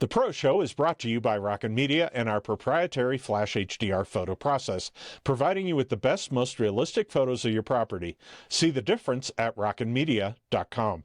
The Pro Show is brought to you by Rockin' Media and our proprietary Flash HDR photo process, providing you with the best, most realistic photos of your property. See the difference at rockinmedia.com.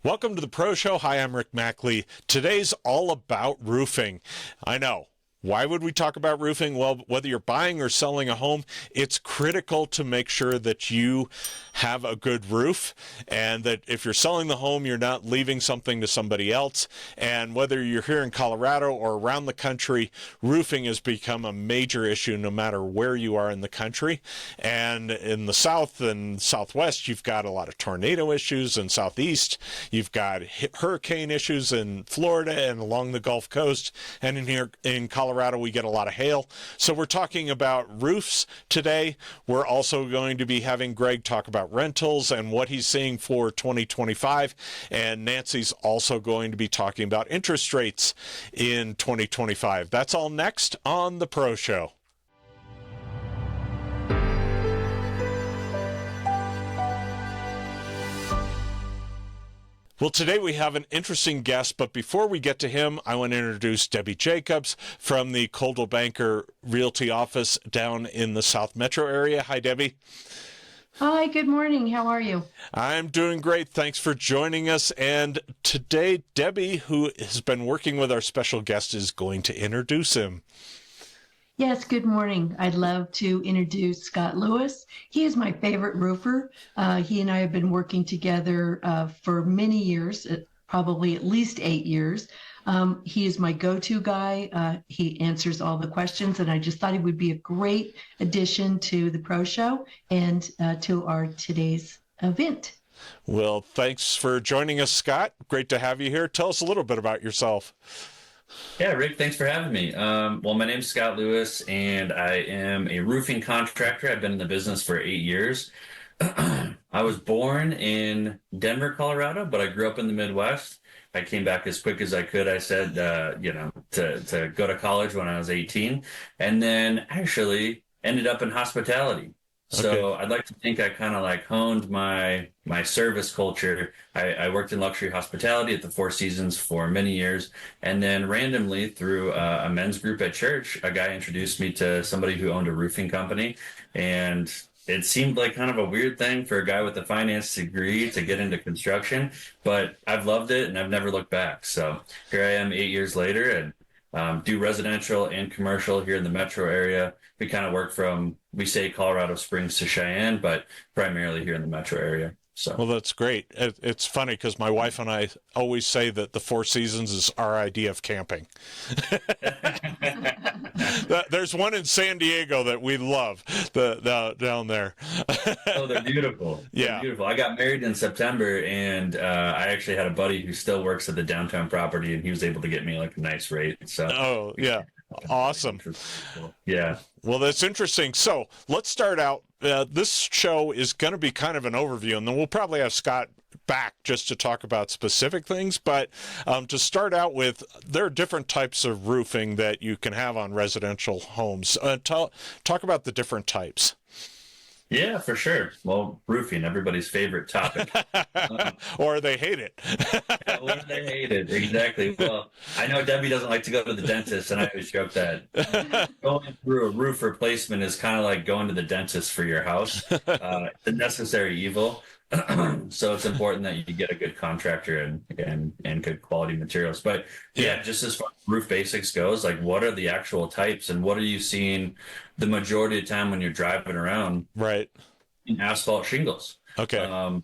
Welcome to the Pro Show. Hi, I'm Rick Mackley. Today's all about roofing. I know. Why would we talk about roofing? Well, whether you're buying or selling a home, it's critical to make sure that you have a good roof and that if you're selling the home, you're not leaving something to somebody else. And whether you're here in Colorado or around the country, roofing has become a major issue no matter where you are in the country. And in the South and Southwest, you've got a lot of tornado issues, and Southeast, you've got hurricane issues in Florida and along the Gulf Coast. And in here in Colorado, we get a lot of hail. So we're talking about roofs today. We're also going to be having Greg talk about rentals and what he's seeing for 2025. And Nancy's also going to be talking about interest rates in 2025. That's all next on The Pro Show. Well, today we have an interesting guest, but before we get to him, I want to introduce Debbie Jacobs from the Coldwell Banker Realty office down in the South Metro area. Hi, Debbie. Hi, good morning. How are you? I'm doing great. Thanks for joining us. And today, Debbie, who has been working with our special guest, is going to introduce him. Yes, good morning. I'd love to introduce Scott Lewis. He is my favorite roofer. He and I have been working together for many years, probably at least 8 years. He is my go-to guy. He answers all the questions, and I just thought he would be a great addition to the Pro Show and to our today's event. Well, thanks for joining us, Scott. Great to have you here. Tell us a little bit about yourself. Yeah, Rick, thanks for having me. Well, my name's Scott Lewis, and I am a roofing contractor. I've been in the business for 8 years. I was born in Denver, Colorado, but I grew up in the Midwest. I came back as quick as I could. I said, to go to college when I was 18, and then actually ended up in hospitality. So I'd like to think I kind of like honed my service culture. I worked in luxury hospitality at the Four Seasons for many years. And then randomly through a men's group at church, a guy introduced me to somebody who owned a roofing company. And it seemed like kind of a weird thing for a guy with a finance degree to get into construction, but I've loved it and I've never looked back. So here I am 8 years later and do residential and commercial here in the metro area. We kind of work from, we say Colorado Springs to Cheyenne, but primarily here in the metro area. So. Well, that's great. It's funny because my wife and I always say that the Four Seasons is our idea of camping. There's one in San Diego that we love down there. Oh, they're beautiful. Yeah. Beautiful. I got married in September, and I actually had a buddy who still works at the downtown property, and he was able to get me like a nice rate. So. Oh, yeah. Awesome. Yeah. Well, that's interesting. So let's start out. This show is going to be kind of an overview, and then we'll probably have Scott back just to talk about specific things. But to start out with, there are different types of roofing that you can have on residential homes. Talk about the different types. Yeah, for sure. Well, roofing, everybody's favorite topic. Or they hate it. Or they hate it, exactly. Well, I know Debbie doesn't like to go to the dentist, and I always joke that going through a roof replacement is kind of like going to the dentist for your house. It's a necessary evil. So it's important that you get a good contractor and good quality materials. But yeah, just as far as roof basics goes, like what are the actual types and what are you seeing the majority of the time when you're driving around? Right. In asphalt shingles. Okay.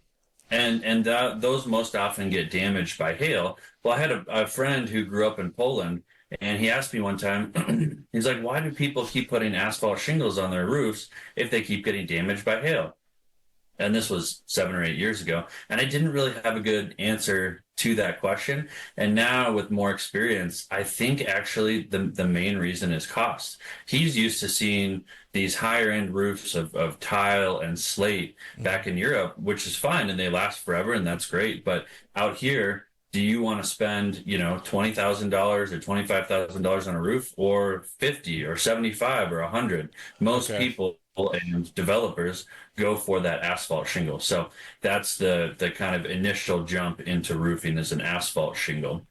Those most often get damaged by hail. Well, I had a friend who grew up in Poland, and he asked me one time, he's like, why do people keep putting asphalt shingles on their roofs if they keep getting damaged by hail? And this was 7 or 8 years ago. And I didn't really have a good answer to that question. And now with more experience, I think actually the main reason is cost. He's used to seeing these higher end roofs of tile and slate back in Europe, which is fine and they last forever and that's great. But out here, do you want to spend, $20,000 or $25,000 on a roof or 50 or 75 or 100? Most people and developers go for that asphalt shingle. So that's the kind of initial jump into roofing is an asphalt shingle.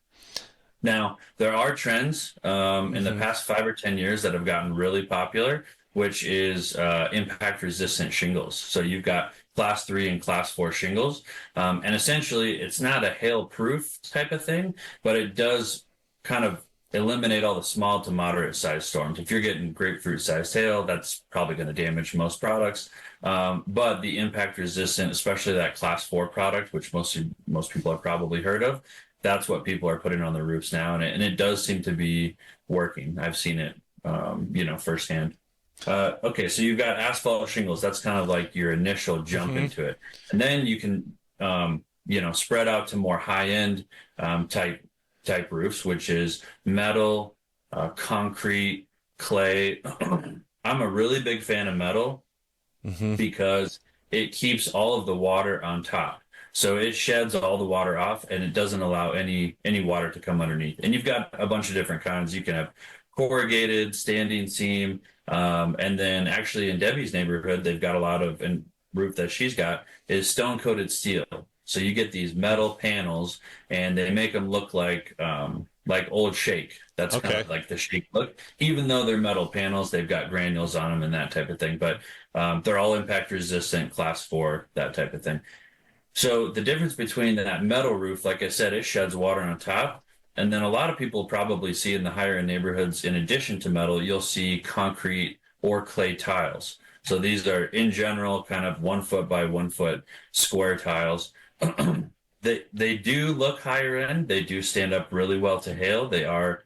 Now, there are trends in the past 5 or 10 years that have gotten really popular, which is impact resistant shingles. So you've got class 3 and class 4 shingles. And essentially, it's not a hail proof type of thing, but it does kind of eliminate all the small to moderate sized storms. If you're getting grapefruit sized hail, that's probably going to damage most products. But the impact resistant, especially that class 4 product, which most people have probably heard of, that's what people are putting on their roofs now, and it does seem to be working. I've seen it, firsthand. Okay, so you've got asphalt shingles. That's kind of like your initial jump into it, and then you can, spread out to more high-end type roofs, which is metal, concrete, clay. I'm a really big fan of metal because it keeps all of the water on top. So it sheds all the water off and it doesn't allow any water to come underneath. And you've got a bunch of different kinds. You can have corrugated, standing seam, and then actually in Debbie's neighborhood, they've got a lot of, and roof that she's got is stone coated steel. So you get these metal panels and they make them look like old shake. That's kind of like the shake look. Even though they're metal panels, they've got granules on them and that type of thing. But they're all impact resistant, class 4, that type of thing. So the difference between that metal roof, like I said, it sheds water on top. And then a lot of people probably see in the higher end neighborhoods, in addition to metal, you'll see concrete or clay tiles. So these are in general kind of 1 foot by 1 foot square tiles. They do look higher end. They do stand up really well to hail. They are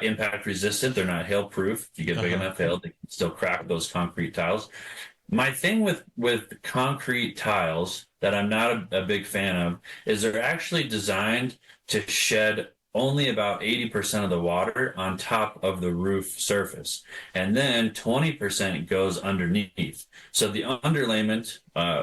impact resistant. They're not hail proof. If you get big enough hail, they can still crack those concrete tiles. My thing with concrete tiles that I'm not a big fan of is they're actually designed to shed only about 80% of the water on top of the roof surface. And then 20% goes underneath. So the underlayment,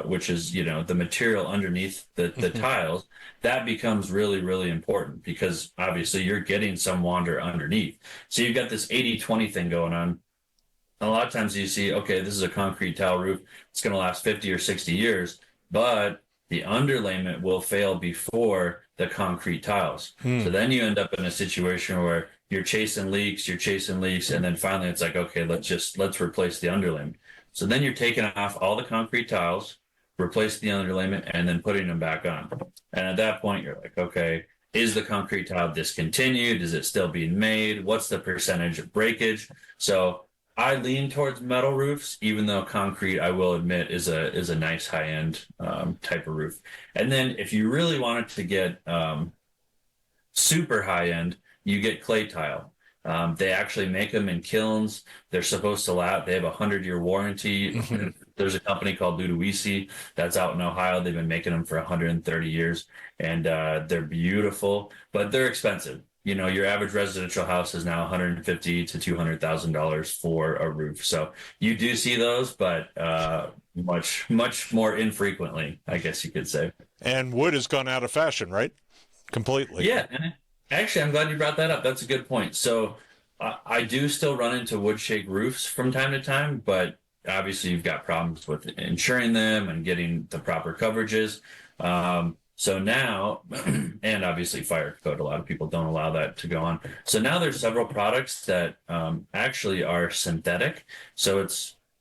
which is, the material underneath the tiles, that becomes really, really important because obviously you're getting some water underneath. So you've got this 80-20 thing going on. A lot of times you see, okay, this is a concrete tile roof. It's going to last 50 or 60 years, but the underlayment will fail before the concrete tiles. So then you end up in a situation where you're chasing leaks, and then finally it's like, okay, let's replace the underlayment. So then you're taking off all the concrete tiles, replace the underlayment, and then putting them back on. And at that point, you're like, okay, is the concrete tile discontinued? Is it still being made? What's the percentage of breakage? So I lean towards metal roofs, even though concrete, I will admit, is a nice high end type of roof. And then if you really wanted to get super high end, you get clay tile. They actually make them in kilns. They're supposed to last. They have a 100-year warranty. There's a company called Ludowici that's out in Ohio. They've been making them for 130 years, and they're beautiful, but they're expensive. Your average residential house is now $150,000 to $200,000 for a roof. So you do see those, but much, much more infrequently, I guess you could say. And wood has gone out of fashion, right? Completely. Yeah. And actually, I'm glad you brought that up. That's a good point. So I do still run into wood shake roofs from time to time, but obviously you've got problems with insuring them and getting the proper coverages. So now, and obviously fire code, a lot of people don't allow that to go on. So now there's several products that actually are synthetic. So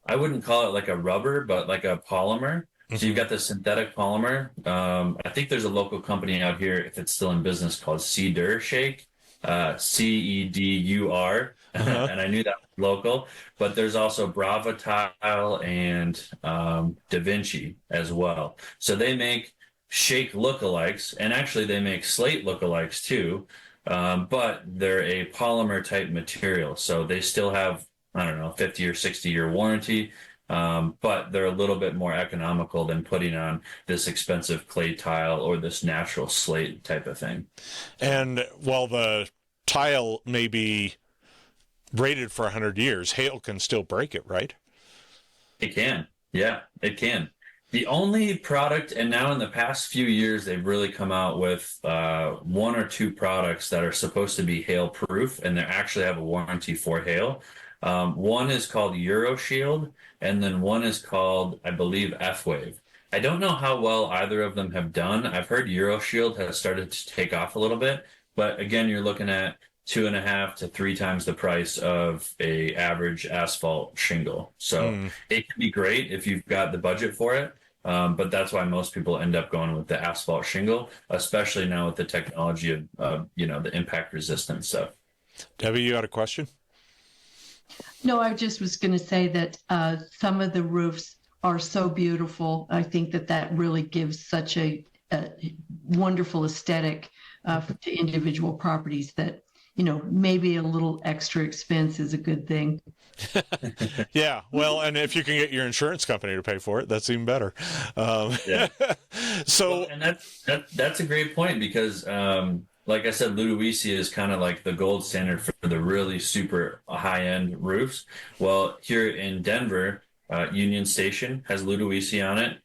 I wouldn't call it like a rubber, but like a polymer. So you've got the synthetic polymer. I think there's a local company out here, if it's still in business, called Cedar Shake, CEDUR. And I knew that was local, but there's also Brava Tile and Da Vinci as well. So they make shake lookalikes, and actually they make slate lookalikes too, but they're a polymer type material. So they still have, 50 or 60-year warranty, but they're a little bit more economical than putting on this expensive clay tile or this natural slate type of thing. And while the tile may be rated for 100 years, hail can still break it, right? It can. Yeah, it can. The only product, and now in the past few years, they've really come out with 1 or 2 products that are supposed to be hail proof, and they actually have a warranty for hail. One is called EuroShield, and then one is called, I believe, F-Wave. I don't know how well either of them have done. I've heard EuroShield has started to take off a little bit, but again, you're looking at 2.5 to 3 times the price of a average asphalt shingle. So it can be great if you've got the budget for it. But that's why most people end up going with the asphalt shingle, especially now with the technology of the impact resistance stuff. Debbie, you had a question? No, I just was going to say that some of the roofs are so beautiful. I think that really gives such a wonderful aesthetic to individual properties that, maybe a little extra expense is a good thing. Yeah, well, and if you can get your insurance company to pay for it, that's even better. Yeah. So, Well, and that's a great point because, like I said, Ludovici is kind of like the gold standard for the really super high-end roofs. Well, here in Denver, Union Station has Ludovici on it.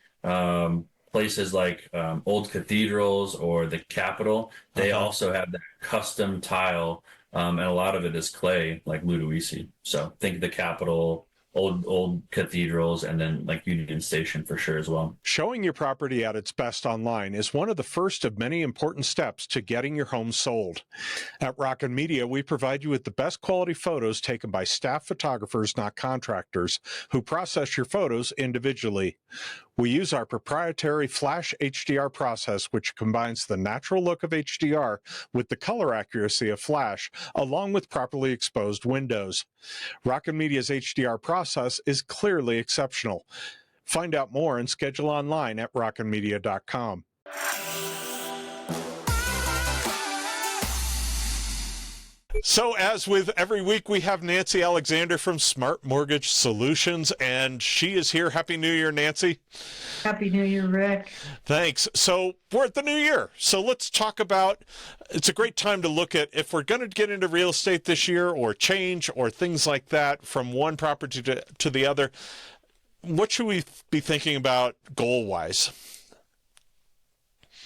Places like old cathedrals or the Capitol, they also have that custom tile, and a lot of it is clay, like Ludovici. So think the Capitol, old cathedrals, and then like Union Station for sure as well. showing your property at its best online is one of the first of many important steps to getting your home sold. At Rocket Media, we provide you with the best quality photos taken by staff photographers, not contractors, who process your photos individually. We use our proprietary Flash HDR process, which combines the natural look of HDR with the color accuracy of Flash, along with properly exposed windows. Rocket Media's HDR process is clearly exceptional. Find out more and schedule online at rocketmedia.com. So as with every week, we have Nancy Alexander from Smart Mortgage Solutions, and she is here. Happy New Year, Nancy. Happy New Year, Rick. Thanks. So we're at the new year. So let's talk about, it's a great time to look at if we're going to get into real estate this year or change or things like that from one property to the other. What should we be thinking about goal-wise?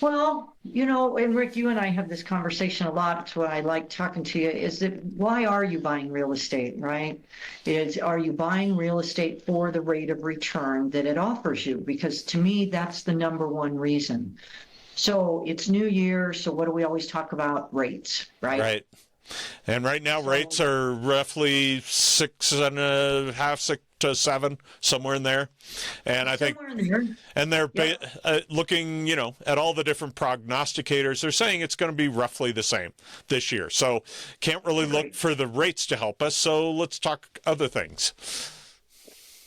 Well, and Rick, you and I have this conversation a lot. That's why I like talking to you, is that why are you buying real estate, right? Are you buying real estate for the rate of return that it offers you? Because to me, that's the number one reason. So it's New Year, so what do we always talk about? Rates, right? Right. And right now, rates are roughly 6.5, 6 to 7, somewhere in there. And I think, and they're looking, at all the different prognosticators. They're saying it's going to be roughly the same this year. So can't really look for the rates to help us. So let's talk other things.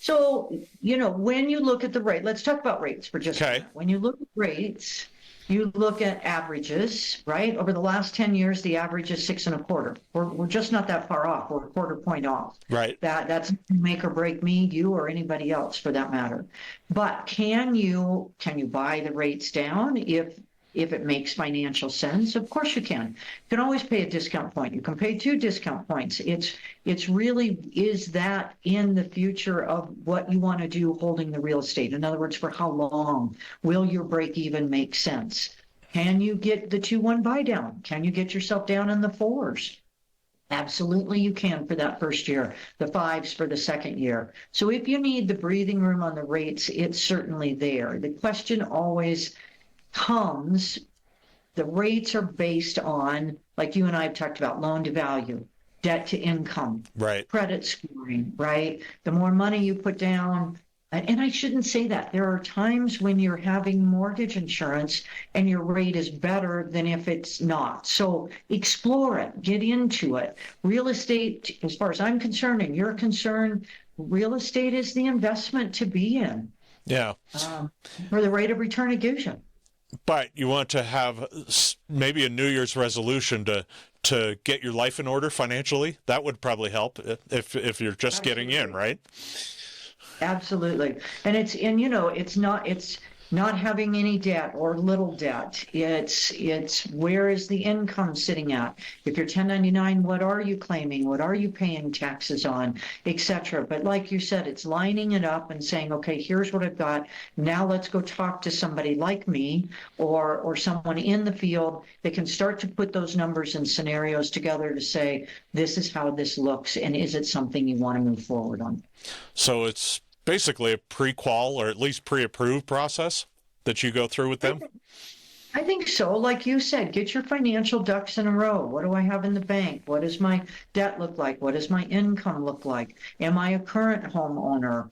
So, when you look at the rate, let's talk about rates for just a minute. When you look at rates, you look at averages, right? Over the last 10 years, the average is 6.25. We're just not that far off. We're a quarter point off. Right. That's make or break me, you, or anybody else for that matter. But can you buy the rates down if it makes financial sense? Of course you can. You can always pay a discount point. You can pay 2 discount points. It's really, is that in the future of what you want to do holding the real estate? In other words, for how long will your break even make sense? Can you get the 2-1 buy down? Can you get yourself down in the 4s? Absolutely you can for that first year, the 5s for the second year. So if you need the breathing room on the rates, it's certainly there. The question always comes, the rates are based on, like you and I have talked about, loan to value, debt to income, right, credit scoring, right? The more money you put down, and I shouldn't say that. There are times when you're having mortgage insurance and your rate is better than if it's not. So explore it, get into it. Real estate, as far as I'm concerned and you're concerned, real estate is the investment to be in. Yeah. For the rate of return it gives you. But you want to have maybe a New Year's resolution to get your life in order financially. That would probably help if you're just getting in, right? Absolutely. And it's not, not having any debt or little debt. It's where is the income sitting at? If you're 1099, what are you claiming? What are you paying taxes on, etc. But like you said, it's lining it up and saying, okay, here's what I've got. Now let's go talk to somebody like me or someone in the field that can start to put those numbers and scenarios together to say, this is how this looks, and is it something you want to move forward on? So it's basically a pre-qual or at least pre-approved process that you go through with them? I think so. Like you said, get your financial ducks in a row. What do I have in the bank? What does my debt look like? What does my income look like? Am I a current homeowner?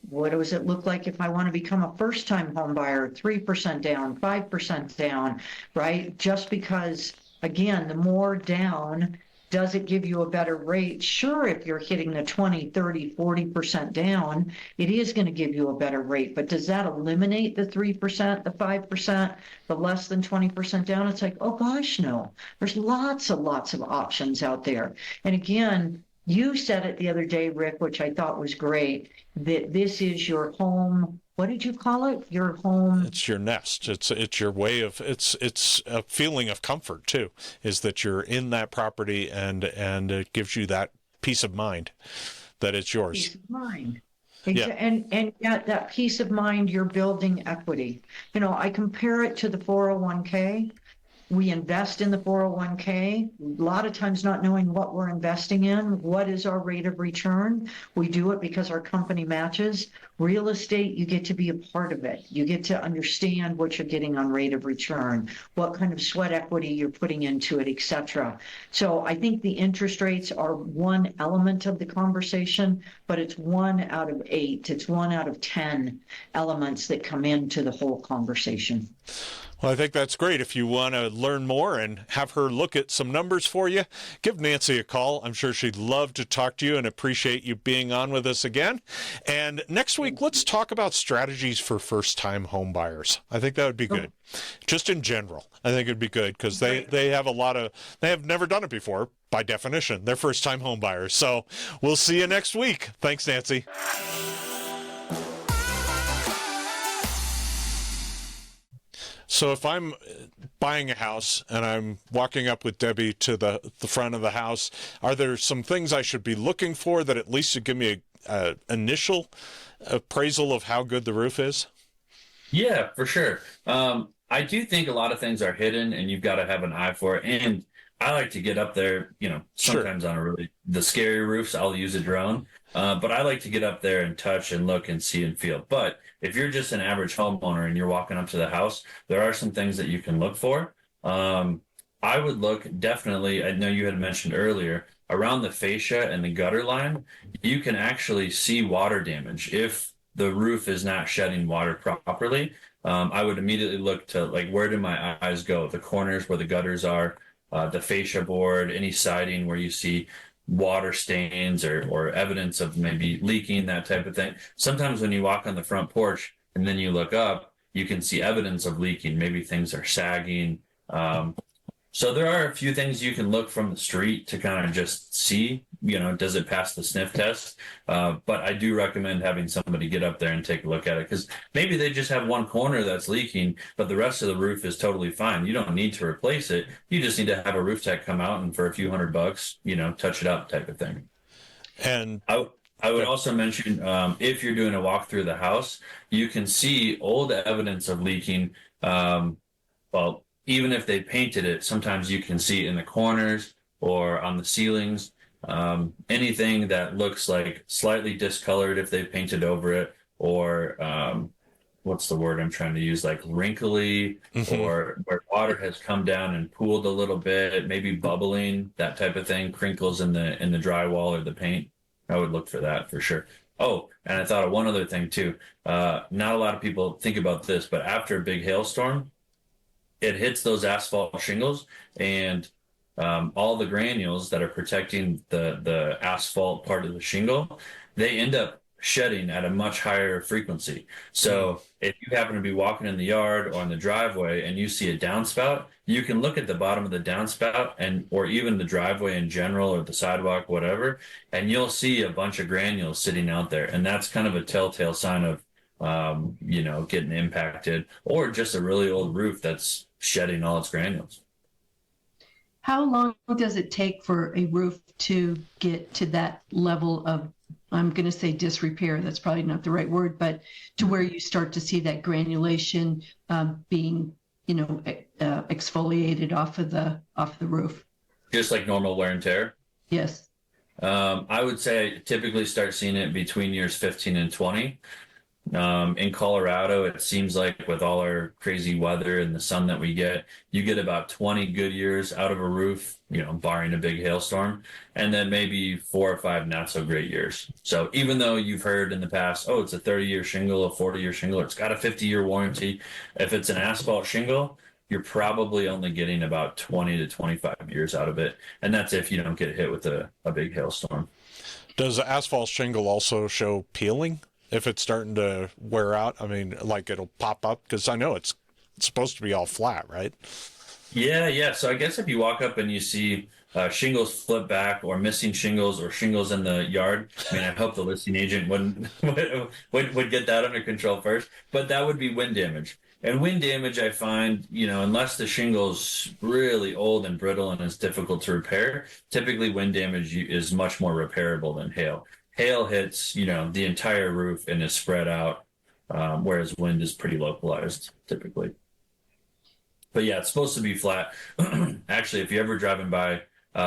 What does it look like if I want to become a first-time home buyer? 3% down, 5% down, right? Just because, again, the more down, does it give you a better rate? Sure, if you're hitting the 20, 30, 40% down, it is going to give you a better rate. But does that eliminate the 3%, the 5%, the less than 20% down? It's like, oh gosh, no. There's lots and lots of options out there. And again, you said it the other day, Rick, which I thought was great, that this is your home. What did you call it? Your home. It's your nest. It's your way of, it's a feeling of comfort too, is that you're in that property and it gives you that peace of mind that it's yours. Peace of mind. Yeah. And yet that peace of mind, you're building equity. You know, I compare it to the 401k. We invest in the 401k, a lot of times not knowing what we're investing in, what is our rate of return. We do it because our company matches. Real estate, you get to be a part of it. You get to understand what you're getting on rate of return, what kind of sweat equity you're putting into it, etc. So I think the interest rates are one element of the conversation, but it's 1 out of 8. It's 1 out of 10 elements that come into the whole conversation. Well, I think that's great. If you want to learn more and have her look at some numbers for you, give Nancy a call. I'm sure she'd love to talk to you and appreciate you being on with us again. And next week, let's talk about strategies for first-time home buyers. I think that would be good. Just in general, I think it'd be good because they have never done it before. By definition, they're first-time home buyers. So we'll see you next week. Thanks, Nancy. So if I'm buying a house and I'm walking up with Debbie to the front of the house, are there some things I should be looking for that at least would give me a initial appraisal of how good the roof is? Yeah, for sure. I do think a lot of things are hidden and you've got to have an eye for it. And I like to get up there, sometimes on the scary roofs, I'll use a drone. But I like to get up there and touch and look and see and feel. But if you're just an average homeowner and you're walking up to the house, there are some things that you can look for. I would look definitely, I know you had mentioned earlier, around the fascia and the gutter line, you can actually see water damage. If the roof is not shedding water properly, I would immediately look to, like, where do my eyes go? The corners where the gutters are, the fascia board, any siding where you see water stains or evidence of maybe leaking, that type of thing. Sometimes when you walk on the front porch and then you look up, you can see evidence of leaking. Maybe things are sagging. So there are a few things you can look from the street to kind of just see, does it pass the sniff test? But I do recommend having somebody get up there and take a look at it, because maybe they just have one corner that's leaking, but the rest of the roof is totally fine. You don't need to replace it. You just need to have a roof tech come out and for a few $100, touch it up, type of thing. And I would also mention, if you're doing a walk through the house, you can see old evidence of leaking. Even if they painted it, sometimes you can see in the corners or on the ceilings, anything that looks like slightly discolored if they painted over it, or what's the word I'm trying to use, like wrinkly, or where water has come down and pooled a little bit, maybe bubbling, that type of thing, crinkles in the drywall or the paint. I would look for that for sure. Oh, and I thought of one other thing too. Not a lot of people think about this, but after a big hailstorm, it hits those asphalt shingles, and all the granules that are protecting the asphalt part of the shingle, they end up shedding at a much higher frequency. So if you happen to be walking in the yard or in the driveway and you see a downspout, you can look at the bottom of the downspout or even the driveway in general or the sidewalk, whatever, and you'll see a bunch of granules sitting out there. And that's kind of a telltale sign of getting impacted, or just a really old roof that's shedding all its granules. How long does it take for a roof to get to that level of, I'm going to say disrepair, that's probably not the right word, but to where you start to see that granulation being, exfoliated off of the roof? Just like normal wear and tear. Yes. I would say I typically start seeing it between years 15 and 20. In Colorado, it seems like with all our crazy weather and the sun that we get, you get about 20 good years out of a roof, barring a big hailstorm, and then maybe 4 or 5 not so great years. So even though you've heard in the past, oh, it's a 30-year shingle, a 40-year shingle, it's got a 50-year warranty. If it's an asphalt shingle, you're probably only getting about 20 to 25 years out of it. And that's if you don't get hit with a big hailstorm. Does asphalt shingle also show peeling if it's starting to wear out? I mean, like it'll pop up, because I know it's supposed to be all flat, right? Yeah. So I guess if you walk up and you see shingles flip back, or missing shingles, or shingles in the yard, I mean, I hope the listing agent would get that under control first. But that would be wind damage. And wind damage, I find, unless the shingle's really old and brittle and is difficult to repair, typically wind damage is much more repairable than hail. Hail hits, the entire roof and is spread out, whereas wind is pretty localized typically. But yeah, it's supposed to be flat. Actually, if you're ever driving by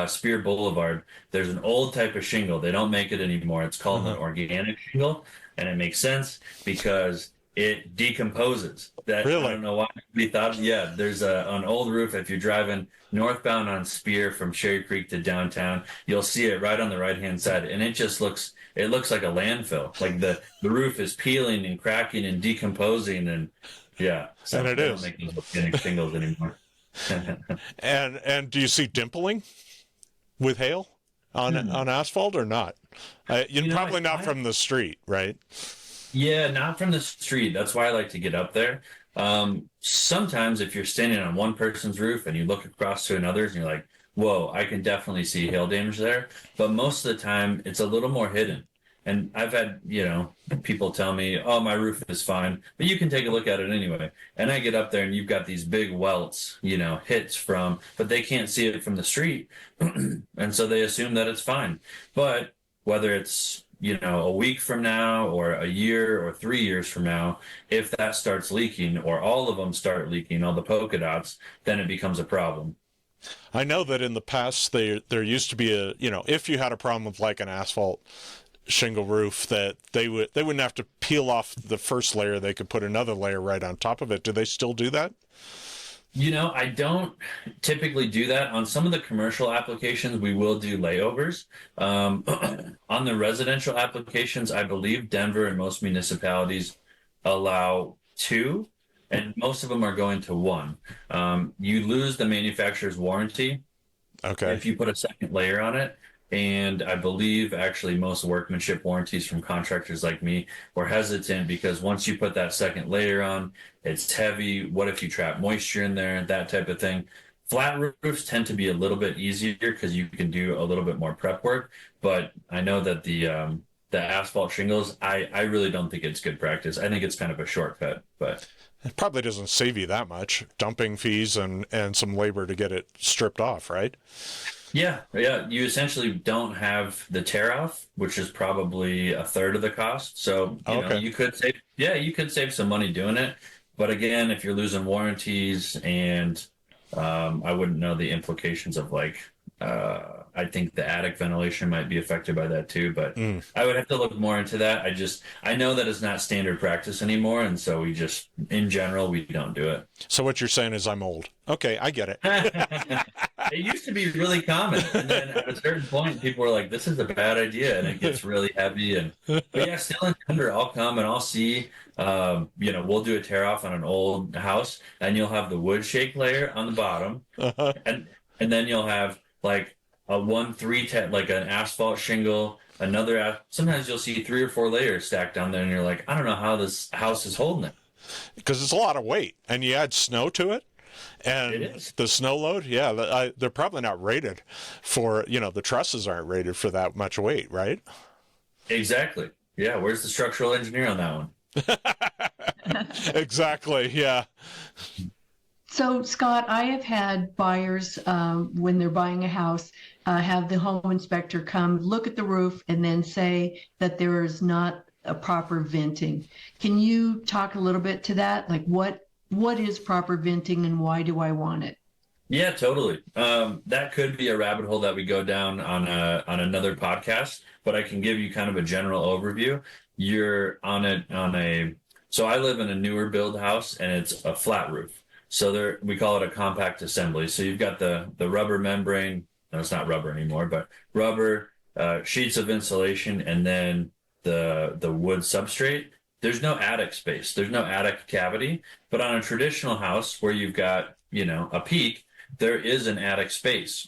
Spear Boulevard, there's an old type of shingle. They don't make it anymore. It's called an organic shingle, and it makes sense because it decomposes. Really? I don't know why we thought. Yeah, there's an old roof. If you're driving northbound on Spear from Cherry Creek to downtown, you'll see it right on the right-hand side, and it just looks like a landfill. Like the roof is peeling and cracking and decomposing, and yeah. So and it they is. don't make these organic shingles anymore. And do you see dimpling with hail on asphalt or not? Probably not from the street, right? Yeah, not from the street. That's why I like to get up there. Sometimes if you're standing on one person's roof and you look across to another's and you're like, whoa, I can definitely see hail damage there. But most of the time it's a little more hidden. And I've had, people tell me, oh, my roof is fine, but you can take a look at it anyway. And I get up there and you've got these big welts, hits from, but they can't see it from the street. And so they assume that it's fine. But whether it's, a week from now or a year or 3 years from now, if that starts leaking or all of them start leaking, all the polka dots, then it becomes a problem. I know that in the past there used to be if you had a problem with like an asphalt shingle roof, that they wouldn't have to peel off the first layer. They could put another layer right on top of it. Do they still do that? I don't typically do that. On some of the commercial applications, we will do layovers. On the residential applications, I believe Denver and most municipalities allow 2, and most of them are going to 1. You lose the manufacturer's warranty if you put a second layer on it. And I believe actually most workmanship warranties from contractors like me were hesitant because once you put that second layer on, it's heavy. What if you trap moisture in there? That type of thing. Flat roofs tend to be a little bit easier because you can do a little bit more prep work. But I know that the asphalt shingles, I really don't think it's good practice. I think it's kind of a shortcut, but it probably doesn't save you that much. Dumping fees and some labor to get it stripped off, right? Yeah. You essentially don't have the tear off, which is probably a third of the cost. So you could save some money doing it. But again, if you're losing warranties, and I wouldn't know the implications of I think the attic ventilation might be affected by that too, but I would have to look more into that. I know that it's not standard practice anymore, and so in general, we don't do it. So what you're saying is I'm old. Okay, I get it. It used to be really common, and then at a certain point, people were like, "This is a bad idea," and it gets really heavy. But yeah, still in Denver, I'll come and I'll see. We'll do a tear off on an old house, and you'll have the wood shake layer on the bottom, and then you'll have like a 1-3 like an asphalt shingle, sometimes you'll see 3 or 4 layers stacked down there, and you're like, I don't know how this house is holding it. Because it's a lot of weight, and you add snow to it, and the snow load, they're probably not rated for, the trusses aren't rated for that much weight, right? Exactly. Yeah, where's the structural engineer on that one? Exactly. Yeah. So, Scott, I have had buyers, when they're buying a house, have the home inspector come look at the roof and then say that there is not a proper venting. Can you talk a little bit to that? Like, what is proper venting and why do I want it? Yeah, totally. That could be a rabbit hole that we go down on another podcast, but I can give you kind of a general overview. You're on a so I live in a newer build house and it's a flat roof. So there we call it a compact assembly. So you've got the rubber membrane, no, it's not rubber anymore, but rubber sheets of insulation and then the wood substrate. There's no attic space. There's no attic cavity. But on a traditional house where you've got, a peak, there is an attic space.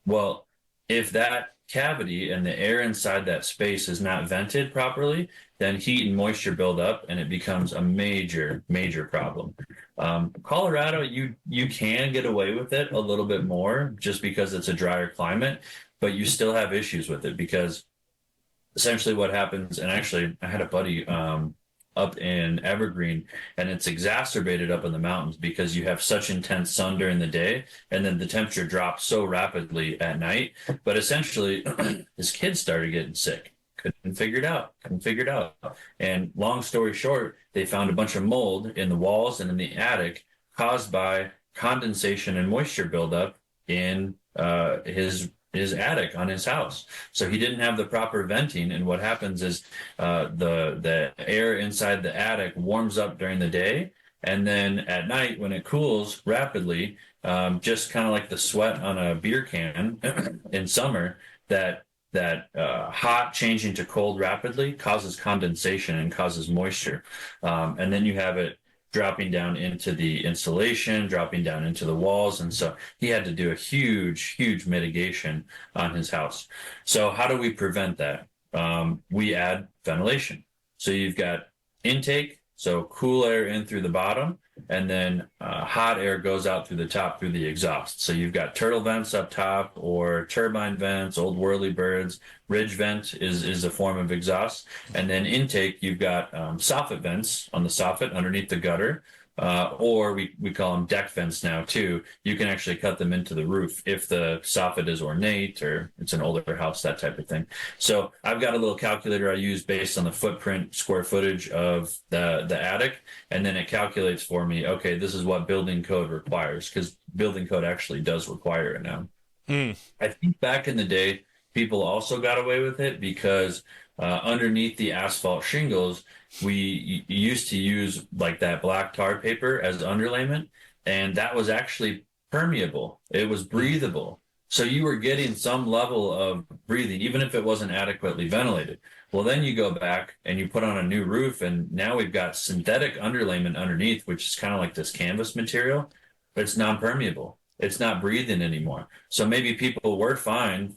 Well, if that cavity and the air inside that space is not vented properly, then heat and moisture build up and it becomes a major, major problem. Colorado, you can get away with it a little bit more just because it's a drier climate, but you still have issues with it because essentially what happens, and actually I had a buddy up in Evergreen, and it's exacerbated up in the mountains because you have such intense sun during the day, and then the temperature drops so rapidly at night. But essentially, his kids started getting sick. Couldn't figure it out. And long story short, they found a bunch of mold in the walls and in the attic caused by condensation and moisture buildup in his attic on his house. So he didn't have the proper venting, and what happens is the air inside the attic warms up during the day, and then at night when it cools rapidly, just kind of like the sweat on a beer can in summer, that hot changing to cold rapidly causes condensation and causes moisture, and then you have it dropping down into the insulation, dropping down into the walls. And so he had to do a huge, huge mitigation on his house. So how do we prevent that? We add ventilation. So you've got intake, so cool air in through the bottom, and then hot air goes out through the top through the exhaust. So you've got turtle vents up top or turbine vents, old whirly birds. Ridge vent is a form of exhaust. And then intake, you've got soffit vents on the soffit underneath the gutter, or we call them deck vents now too. You can actually cut them into the roof if the soffit is ornate or it's an older house, that type of thing. So I've got a little calculator I use based on the footprint, square footage of the attic, and then it calculates for me, okay, this is what building code requires, because building code actually does require it now. I think back in the day, people also got away with it because underneath the asphalt shingles, we used to use like that black tar paper as underlayment, and that was actually permeable. It was breathable. So you were getting some level of breathing, even if it wasn't adequately ventilated. Well, then you go back and you put on a new roof, and now we've got synthetic underlayment underneath, which is kind of like this canvas material, but it's non-permeable. It's not breathing anymore. So maybe people were fine,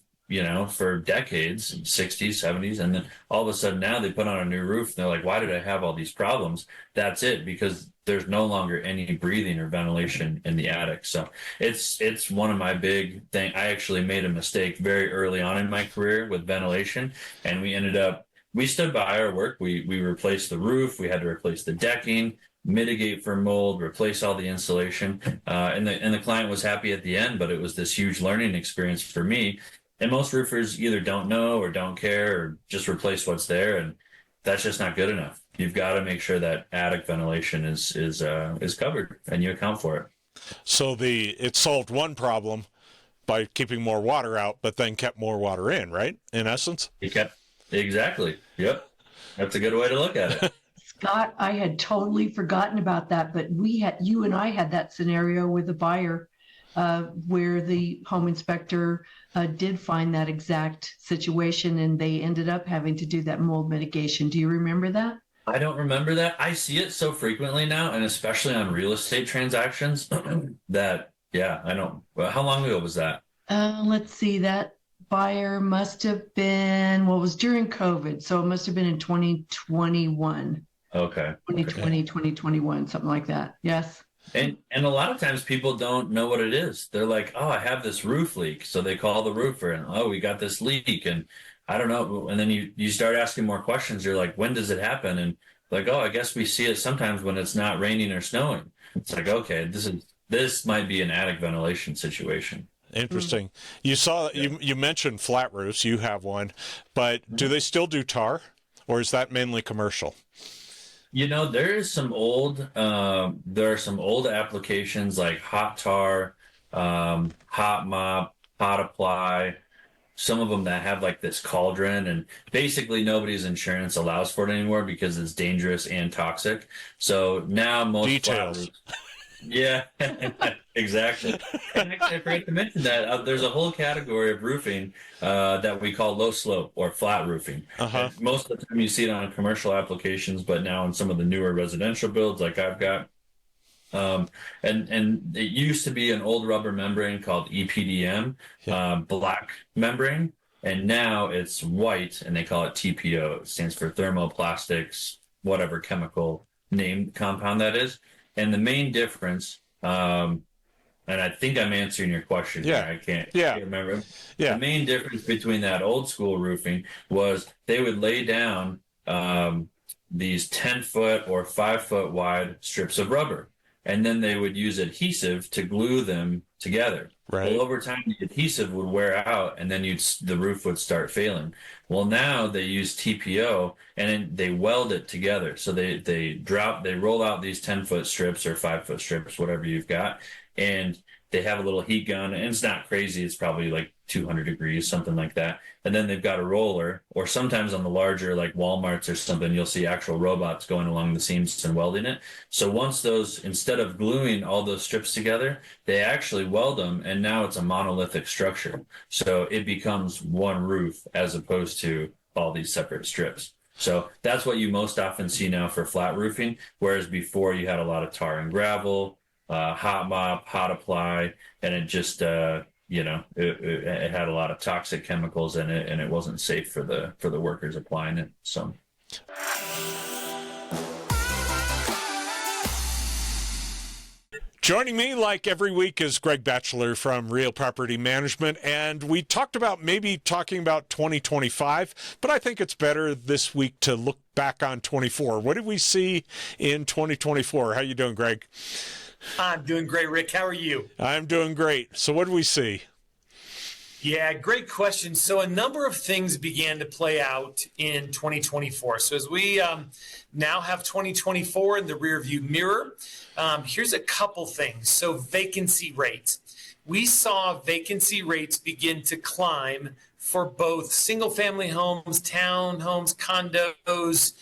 for decades, 60s, 70s, and then all of a sudden now they put on a new roof and they're like, why did I have all these problems? That's it, because there's no longer any breathing or ventilation in the attic. So it's one of my big things. I actually made a mistake very early on in my career with ventilation, and we stood by our work. We replaced the roof, we had to replace the decking, mitigate for mold, replace all the insulation, and the client was happy at the end, but it was this huge learning experience for me. And most roofers either don't know or don't care or just replace what's there, and that's just not good enough. You've got to make sure that attic ventilation is covered and you account for it. So it solved one problem by keeping more water out, but then kept more water in, right? In essence? Exactly. Yep. That's a good way to look at it. Scott, I had totally forgotten about that, but you and I had that scenario with a buyer where the home inspector did find that exact situation, and they ended up having to do that mold mitigation. Do you remember that? I don't remember that. I see it so frequently now, and especially on real estate transactions that, yeah, I don't. Well, how long ago was that? Let's see. That buyer must have been, it was during COVID, so it must have been in 2021. Okay. 2020, 2021, something like that. Yes. And a lot of times people don't know what it is. They're like, oh, I have this roof leak. So they call the roofer and, oh, we got this leak. And I don't know. And then you start asking more questions. You're like, when does it happen? And Like, oh, I guess we see it sometimes when it's not raining or snowing. It's like, okay, this might be an attic ventilation situation. Interesting. You saw you mentioned flat roofs. You have one, but do they still do tar, or is that mainly commercial? There is some there are some old applications like hot tar, hot mop, hot apply, some of them that have like this cauldron, and basically nobody's insurance allows for it anymore because it's dangerous and toxic. So now most flat Details. roofs, yeah, exactly. And actually, I forgot to mention that there's a whole category of roofing that we call low slope or flat roofing. Uh-huh. And most of the time you see it on commercial applications, but now in some of the newer residential builds, like I've got, and it used to be an old rubber membrane called EPDM, black membrane, and now it's white, and they call it TPO. It stands for thermoplastics, whatever chemical name compound that is. And the main difference, and I think I'm answering your question. Yeah. Here. I can't remember. Yeah. The main difference between that old school roofing was they would lay down these 10-foot or 5-foot wide strips of rubber, and then they would use adhesive to glue them together. Right. Well, over time, the adhesive would wear out, and then the roof would start failing. Well, now they use TPO, and then they weld it together. So they roll out these 10-foot strips or 5-foot strips, whatever you've got, and they have a little heat gun, and it's not crazy. It's probably like 200 degrees, something like that. And then they've got a roller, or sometimes on the larger, like Walmarts or something, you'll see actual robots going along the seams and welding it. So once instead of gluing all those strips together, they actually weld them, and now it's a monolithic structure. So it becomes one roof as opposed to all these separate strips. So that's what you most often see now for flat roofing, whereas before you had a lot of tar and gravel, hot mop, hot apply, and it just it had a lot of toxic chemicals in it, and it wasn't safe for the workers applying it. So. Joining me like every week is Greg Batchelor from Real Property Management, and we talked about maybe talking about 2025, but I think it's better this week to look back on 24. What did we see in 2024? How you doing, Greg? I'm doing great, Rick. How are you? I'm doing great. So what did we see? Yeah, great question. So a number of things began to play out in 2024. So as we now have 2024 in the rearview mirror, here's a couple things. So vacancy rates. We saw vacancy rates begin to climb for both single-family homes, townhomes, condos.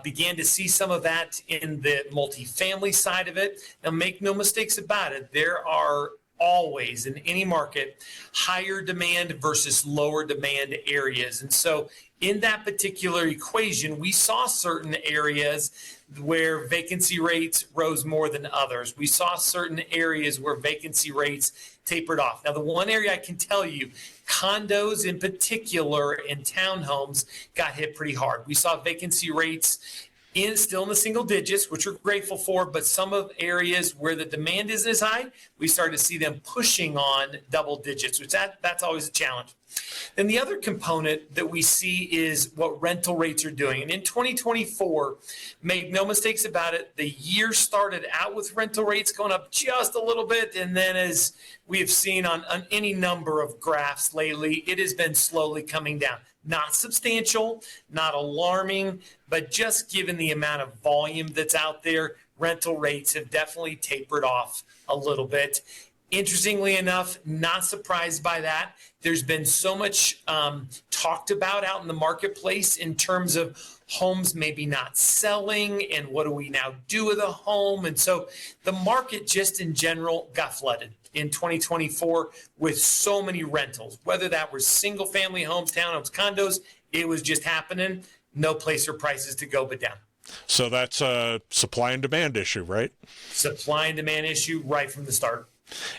Began to see some of that in the multifamily side of it. Now, make no mistakes about it. There are always in any market higher demand versus lower demand areas. And so in that particular equation, we saw certain areas where vacancy rates rose more than others. We saw certain areas where vacancy rates tapered off. Now, the one area I can tell you, condos in particular and townhomes got hit pretty hard. We saw vacancy rates still in the single digits, which we're grateful for, but some of areas where the demand isn't as high, we started to see them pushing on double digits, which that's always a challenge. Then the other component that we see is what rental rates are doing. And in 2024, make no mistakes about it, the year started out with rental rates going up just a little bit. And then as we have seen on any number of graphs lately, it has been slowly coming down. Not substantial, not alarming, but just given the amount of volume that's out there, rental rates have definitely tapered off a little bit. Interestingly enough, not surprised by that. There's been so much talked about out in the marketplace in terms of homes maybe not selling and what do we now do with a home. And so the market just in general got flooded in 2024 with so many rentals, whether that was single family homes, townhomes, condos, it was just happening. No place for prices to go but down. So that's a supply and demand issue, right? Supply and demand issue right from the start.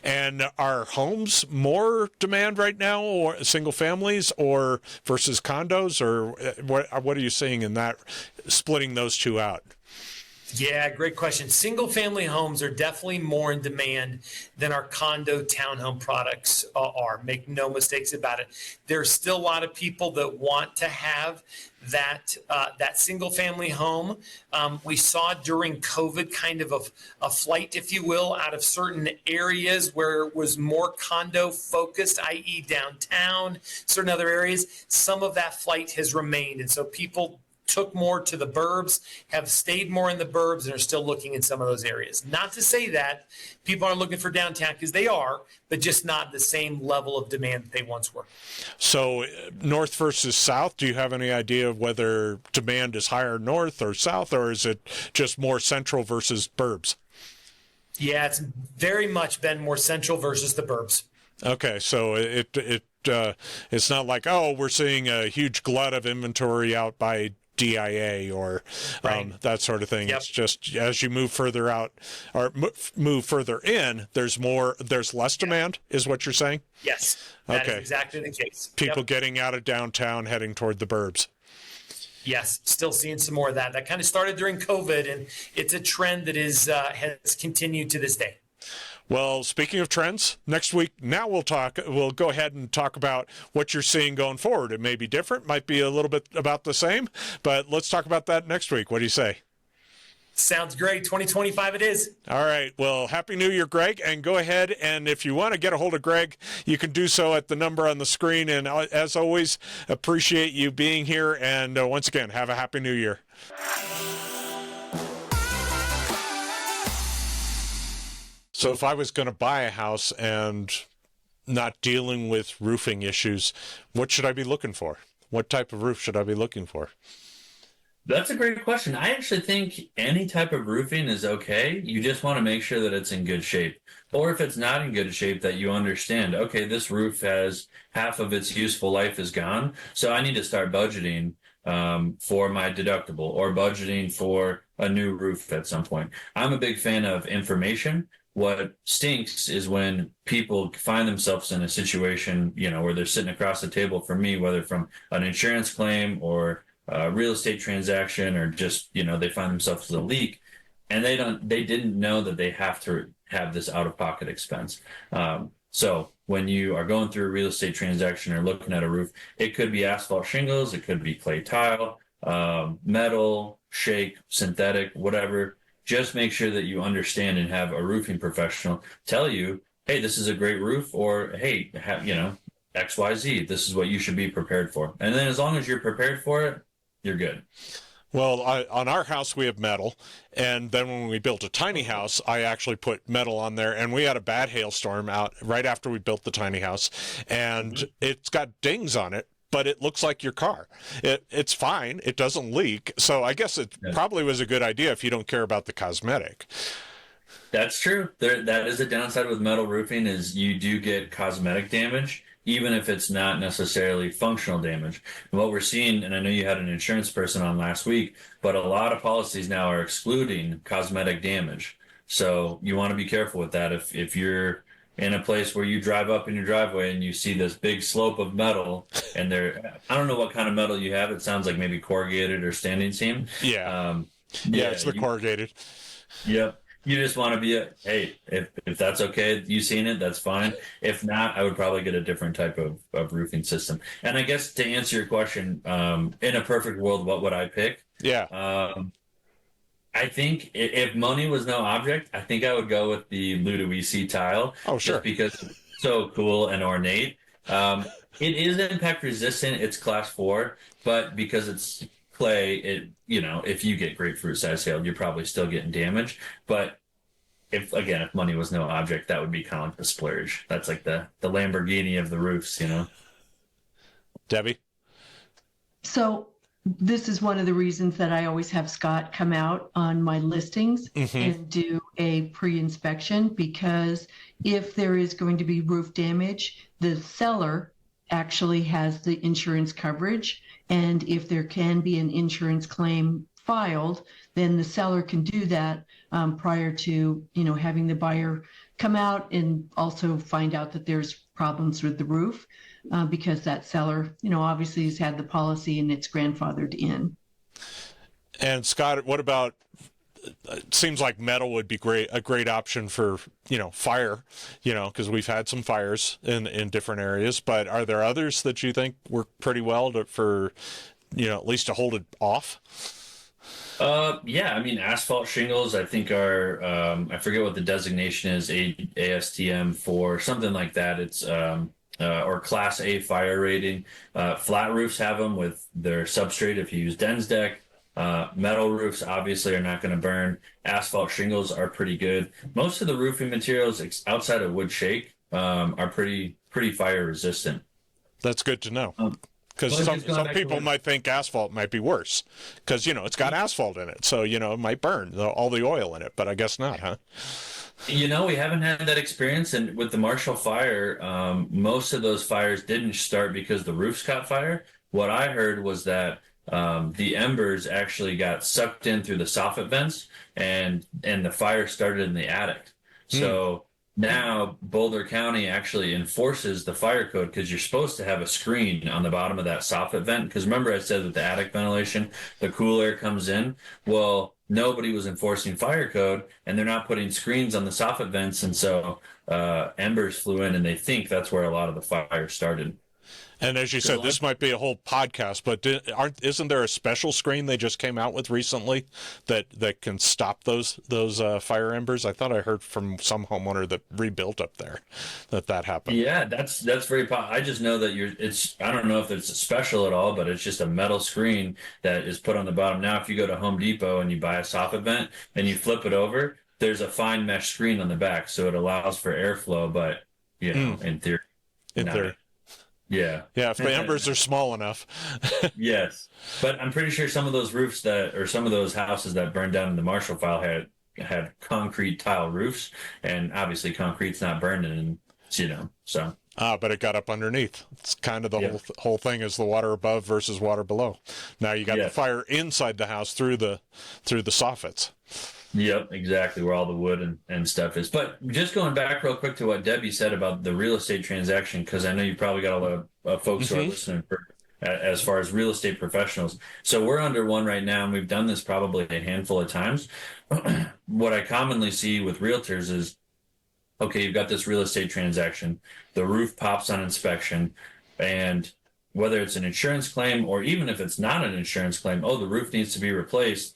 And are homes more demand right now, or single families, or versus condos, or what are you seeing in that, splitting those two out? Yeah, great question. Single family homes are definitely more in demand than our condo townhome products are. Make no mistakes about it. There's still a lot of people that want to have that single family home. We saw during COVID kind of a flight, if you will, out of certain areas where it was more condo focused, i.e. downtown, certain other areas. Some of that flight has remained. And so people took more to the burbs, have stayed more in the burbs, and are still looking in some of those areas. Not to say that people aren't looking for downtown, because they are, but just not the same level of demand that they once were. So north versus south, do you have any idea of whether demand is higher north or south, or is it just more central versus burbs? Yeah, it's very much been more central versus the burbs. Okay, so it's not like, oh, we're seeing a huge glut of inventory out by DIA or Right. that sort of thing. Yep. It's just as you move further out or move further in, there's less demand, is what you're saying? Yes, that Okay. is exactly the case. People Yep. getting out of downtown, heading toward the burbs. Yes, still seeing some more of that. That kind of started during COVID, and it's a trend that has continued to this day. Well, speaking of trends, next week, now we'll go ahead and talk about what you're seeing going forward. It may be different, might be a little bit about the same, but let's talk about that next week. What do you say? Sounds great. 2025 it is. All right. Well, Happy New Year, Greg. And go ahead, and if you want to get a hold of Greg, you can do so at the number on the screen. And as always, appreciate you being here. And once again, have a Happy New Year. So if I was going to buy a house and not dealing with roofing issues, what should I be looking for? What type of roof should I be looking for? That's a great question. I actually think any type of roofing is okay. You just want to make sure that it's in good shape. Or if it's not in good shape, that you understand, okay, this roof has half of its useful life is gone. So I need to start budgeting for my deductible or budgeting for a new roof at some point. I'm a big fan of information. What stinks is when people find themselves in a situation, where they're sitting across the table from me, whether from an insurance claim or a real estate transaction, or just, they find themselves with a leak, and they didn't know that they have to have this out-of-pocket expense. So when you are going through a real estate transaction or looking at a roof, it could be asphalt shingles, it could be clay tile, metal, shake, synthetic, whatever. Just make sure that you understand and have a roofing professional tell you, hey, this is a great roof, or hey, XYZ, this is what you should be prepared for. And then as long as you're prepared for it, you're good. Well, on our house, we have metal. And then when we built a tiny house, I actually put metal on there. And we had a bad hailstorm out right after we built the tiny house. And it's got dings on it, but it looks like your car. It's fine. It doesn't leak. So I guess it probably was a good idea if you don't care about the cosmetic. That's true. That is a downside with metal roofing, is you do get cosmetic damage, even if it's not necessarily functional damage. And what we're seeing, and I know you had an insurance person on last week, but a lot of policies now are excluding cosmetic damage. So you want to be careful with that. If you're in a place where you drive up in your driveway and you see this big slope of metal, and I don't know what kind of metal you have. It sounds like maybe corrugated or standing seam. Yeah. It's the corrugated. Yep. You just want to be hey, if that's okay, you seen it, that's fine. If not, I would probably get a different type of roofing system. And I guess to answer your question, in a perfect world, what would I pick? Yeah. I think if money was no object, I think I would go with the Ludovici tile. Oh, sure. Just because it's so cool and ornate. It is impact resistant. It's class 4, but because it's clay, if you get grapefruit size hail, you're probably still getting damage. But if money was no object, that would be kind of like the splurge. That's like the Lamborghini of the roofs, Debbie? So this is one of the reasons that I always have Scott come out on my listings and do a pre-inspection, because if there is going to be roof damage, the seller actually has the insurance coverage. And if there can be an insurance claim filed, then the seller can do that prior to, having the buyer come out and also find out that there's problems with the roof, because that seller, obviously has had the policy and it's grandfathered in. And Scott, what about it seems like metal would be a great option for, fire, because we've had some fires in different areas. But are there others that you think work pretty well for, at least to hold it off? Yeah, I mean, asphalt shingles, I think are, I forget what the designation is, ASTM for something like that. It's, or Class A fire rating. Flat roofs have them with their substrate if you use Den's deck. Metal roofs obviously are not going to burn. Asphalt shingles are pretty good. Most of the roofing materials outside of wood shake are pretty fire resistant. That's good to know. Because Well, some people might think asphalt might be worse because, it's got asphalt in it. So, it might burn all the oil in it, but I guess not, huh? We haven't had that experience. And with the Marshall fire, most of those fires didn't start because the roofs caught fire. What I heard was that the embers actually got sucked in through the soffit vents and the fire started in the attic. So now Boulder County actually enforces the fire code because you're supposed to have a screen on the bottom of that soffit vent. Because remember I said that the attic ventilation, the cool air comes in. Well, nobody was enforcing fire code and they're not putting screens on the soffit vents. And so embers flew in and they think that's where a lot of the fire started. And as you said, this might be a whole podcast, but isn't there a special screen they just came out with recently that can stop those fire embers? I thought I heard from some homeowner that rebuilt up there that happened. Yeah, that's very I just know that I don't know if it's special at all, but it's just a metal screen that is put on the bottom. Now, if you go to Home Depot and you buy a soffit vent and you flip it over, there's a fine mesh screen on the back, so it allows for airflow, but in theory. Yeah. Yeah, if the embers are small enough. Yes. But I'm pretty sure some of those roofs some of those houses that burned down in the Marshall fire had concrete tile roofs, and obviously concrete's not burning, so. But it got up underneath. It's kind of the whole thing is the water above versus water below. Now you got the fire inside the house through the soffits. Yep, exactly, where all the wood and stuff is. But just going back real quick to what Debbie said about the real estate transaction, because I know you probably got a lot of folks who are listening as far as real estate professionals. So we're under one right now, and we've done this probably a handful of times. What I commonly see with realtors is, okay, you've got this real estate transaction, the roof pops on inspection, and whether it's an insurance claim or even if it's not an insurance claim, the roof needs to be replaced.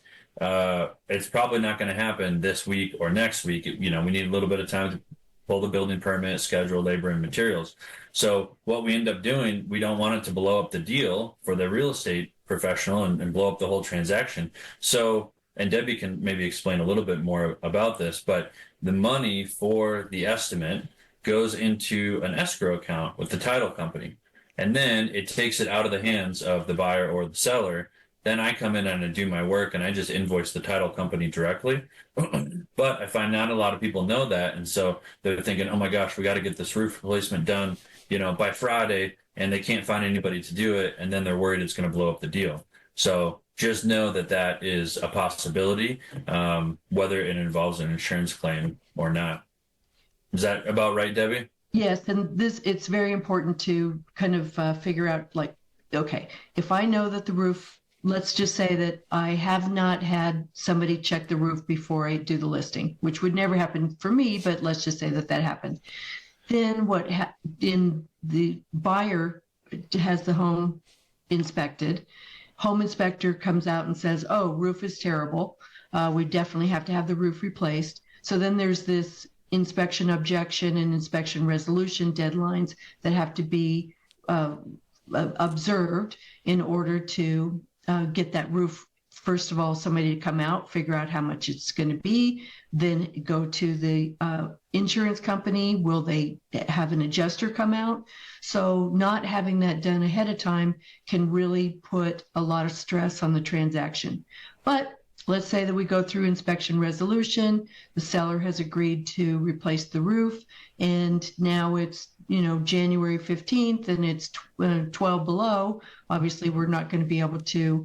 It's probably not going to happen this week or next week. We need a little bit of time to pull the building permit, schedule labor and materials. So what we end up doing, we don't want it to blow up the deal for the real estate professional and blow up the whole transaction. So, and Debbie can maybe explain a little bit more about this, but the money for the estimate goes into an escrow account with the title company. And then it takes it out of the hands of the buyer or the seller. Then I come in and I do my work and I just invoice the title company directly. But I find not a lot of people know that. And so they're thinking, oh my gosh, we got to get this roof replacement done, by Friday, and they can't find anybody to do it. And then they're worried it's going to blow up the deal. So just know that is a possibility, whether it involves an insurance claim or not. Is that about right, Debbie? Yes, and it's very important to kind of figure out, okay, if I know that the roof, let's just say that I have not had somebody check the roof before I do the listing, which would never happen for me, but let's just say that happened. Then the buyer has the home inspected. Home inspector comes out and says, roof is terrible. We definitely have to have the roof replaced. So then there's this inspection objection and inspection resolution deadlines that have to be observed in order to get that roof. First of all, somebody to come out, figure out how much it's going to be, then go to the insurance company. Will they have an adjuster come out? So not having that done ahead of time can really put a lot of stress on the transaction. But let's say that we go through inspection resolution, the seller has agreed to replace the roof, and now it's January 15th and it's 12 below. Obviously, we're not going to be able to